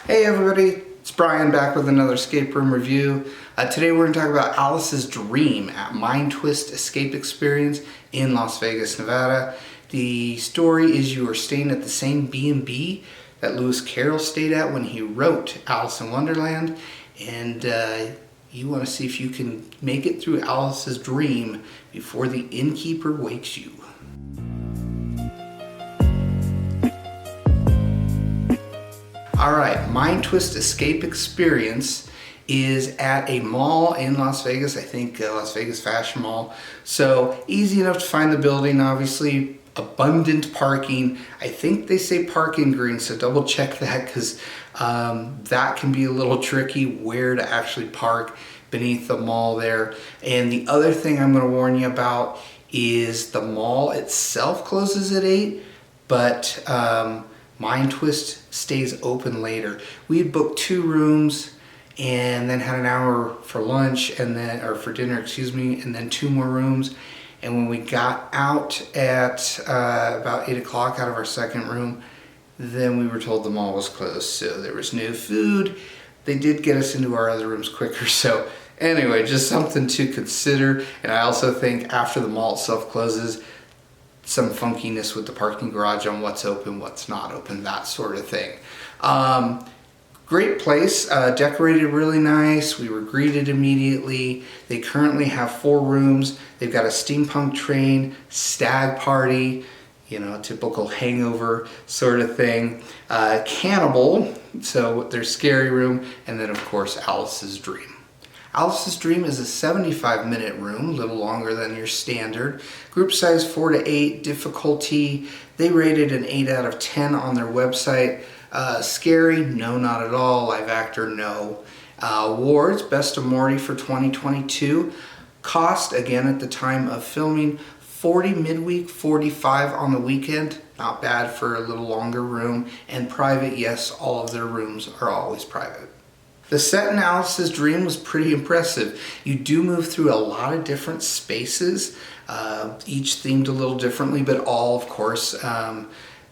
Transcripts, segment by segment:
Hey everybody, it's Brian back with another escape room review. Today we're going to talk about Alice's Dream at Mind Twist Escape Experience in Las Vegas, Nevada. The story is you are staying at the same B&B that Lewis Carroll stayed at when he wrote Alice in Wonderland, and you want to see if you can make it through Alice's Dream before the innkeeper wakes you. Alright, Mind Twist Escape Experience is at a mall in Las Vegas, I think Las Vegas Fashion Mall. So easy enough to find the building, obviously abundant parking. I think they say parking green, so double check that because that can be a little tricky where to actually park beneath the mall there. And the other thing I'm going to warn you about is the mall itself closes at 8, but Mind Twist stays open later. We had booked 2 rooms and then had an hour for lunch and then, or for dinner, excuse me, and then 2 more rooms. And when we got out at about 8 o'clock out of our second room, then we were told the mall was closed. So there was no food. They did get us into our other rooms quicker. So anyway, just something to consider. And I also think after the mall itself closes, some funkiness with the parking garage on what's open, what's not open, that sort of thing. Great place, decorated really nice. We were greeted immediately. They currently have 4 rooms. They've got a steampunk train, stag party, you know, typical hangover sort of thing. Cannibal, so their scary room, and then of course Alice's Dream. Alice's Dream is a 75-minute room, a little longer than your standard. Group size 4 to 8, difficulty, they rated an 8 out of 10 on their website. Scary, no, not at all. Live actor, no. Awards, Best of Morty for 2022. Cost, again at the time of filming, $40 midweek, $45 on the weekend. Not bad for a little longer room. And private, yes, all of their rooms are always private. The set in Alice's Dream was pretty impressive. You do move through a lot of different spaces, each themed a little differently, but all, of course,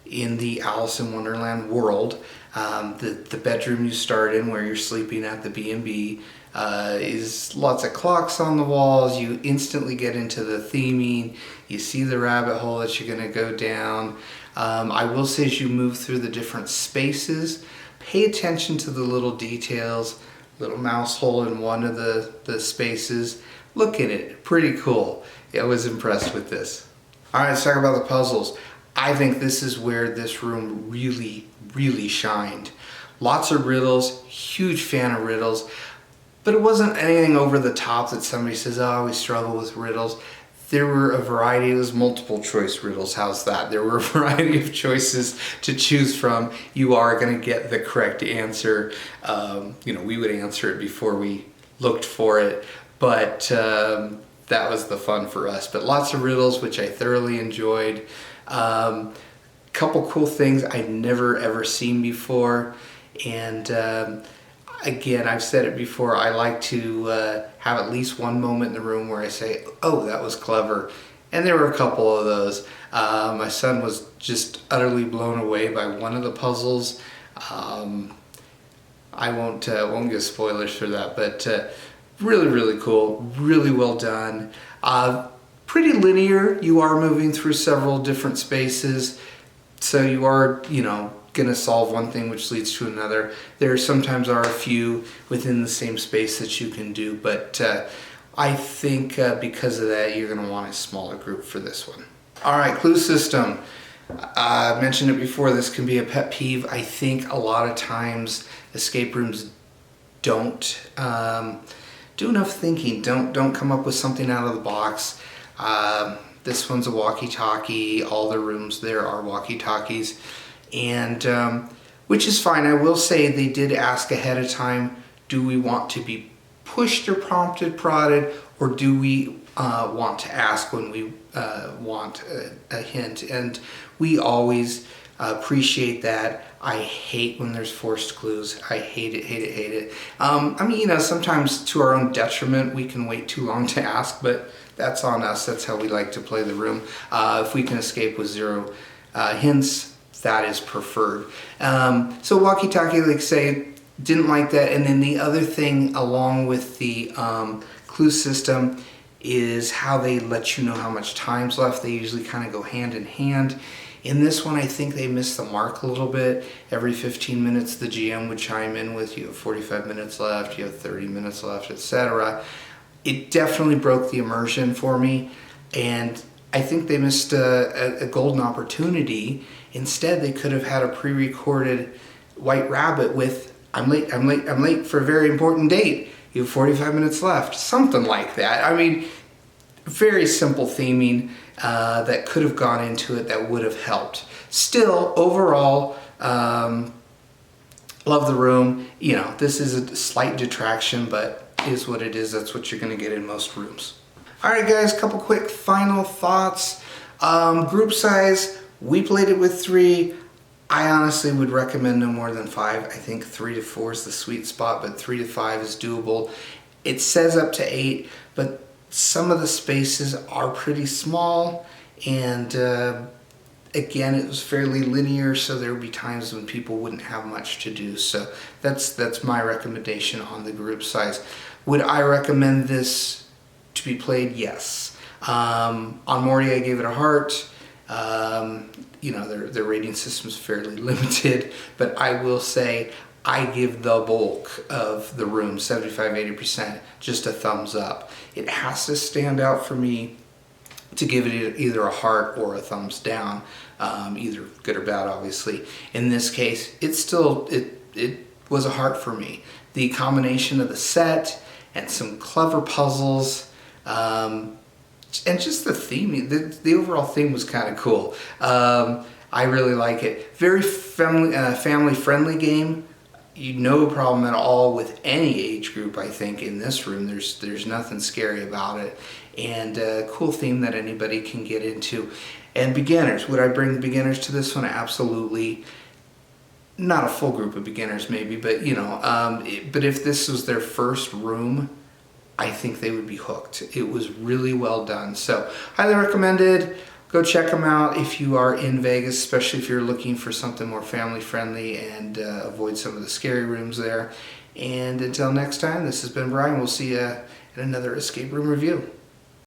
in the Alice in Wonderland world. The bedroom you start in where you're sleeping at the B&B is lots of clocks on the walls. You instantly get into the theming. You see the rabbit hole that you're going to go down. I will say as you move through the different spaces, pay attention to the little details. Little mouse hole in one of the spaces. Look at it, pretty cool. I was impressed with this. All right, let's talk about the puzzles. I think this is where this room really shined. Lots of riddles, huge fan of riddles, but it wasn't anything over the top that somebody says, oh, we struggle with riddles. There were a variety, it was multiple choice riddles, how's that? There were a variety of choices to choose from. You are gonna get the correct answer. You know, we would answer it before we looked for it, but that was the fun for us. But lots of riddles, which I thoroughly enjoyed. Couple cool things I'd never ever seen before, and again, I've said it before, I like to have at least one moment in the room where I say, oh, that was clever. And there were a couple of those. My son was just utterly blown away by one of the puzzles. I won't give spoilers for that, but really cool, really well done. Pretty linear. You are moving through several different spaces, so you are, you know, gonna solve one thing which leads to another. There sometimes are a few within the same space that you can do, but I think because of that you're gonna want a smaller group for this one. Alright, clue system. I mentioned it before, this can be a pet peeve. I think a lot of times escape rooms don't do enough thinking, don't come up with something out of the box. This one's a walkie-talkie, all the rooms there are walkie-talkies. And which is fine. I will say they did ask ahead of time, do we want to be pushed or prompted, prodded, or do we want to ask when we want a hint? And we always appreciate that. I hate when there's forced clues. I hate it. I mean, you know, sometimes to our own detriment, we can wait too long to ask, but that's on us. That's how we like to play the room. If we can escape with 0 hints, that is preferred. So walkie-talkie, like I say, didn't like that. And then the other thing along with the clue system is how they let you know how much time's left. They usually kind of go hand in hand. In this one, I think they missed the mark a little bit. Every 15 minutes, the GM would chime in with, you have 45 minutes left, you have 30 minutes left, etc. It definitely broke the immersion for me, and I think they missed a golden opportunity. Instead, they could have had a pre-recorded White Rabbit with, I'm late for a very important date. You have 45 minutes left. Something like that. I mean, very simple theming that could have gone into it that would have helped. Still, overall, love the room. You know, this is a slight detraction, but is what it is. That's what you're going to get in most rooms. All right, guys, couple quick final thoughts. Group size, we played it with 3. I honestly would recommend no more than 5. I think 3 to 4 is the sweet spot, but 3 to 5 is doable. It says up to 8, but some of the spaces are pretty small, and again, it was fairly linear, so there would be times when people wouldn't have much to do. So that's my recommendation on the group size. Would I recommend this to be played? Yes. On Morty, I gave it a heart. You know, their rating system is fairly limited, but I will say I give the bulk of the room, 75-80%, just a thumbs up. It has to stand out for me to give it either a heart or a thumbs down, either good or bad, obviously. In this case, it was a heart for me. The combination of the set and some clever puzzles, and just the theme, the overall theme was kind of cool. I really like it. Very family-friendly game. No problem at all with any age group, I think, in this room. There's nothing scary about it. And a cool theme that anybody can get into. And beginners, would I bring beginners to this one? Absolutely. Not a full group of beginners maybe, but you know, but if this was their first room, I think they would be hooked. It was really well done. So highly recommended. Go check them out if you are in Vegas, especially if you're looking for something more family friendly and avoid some of the scary rooms there. And until next time, this has been Brian. We'll see you in another escape room review.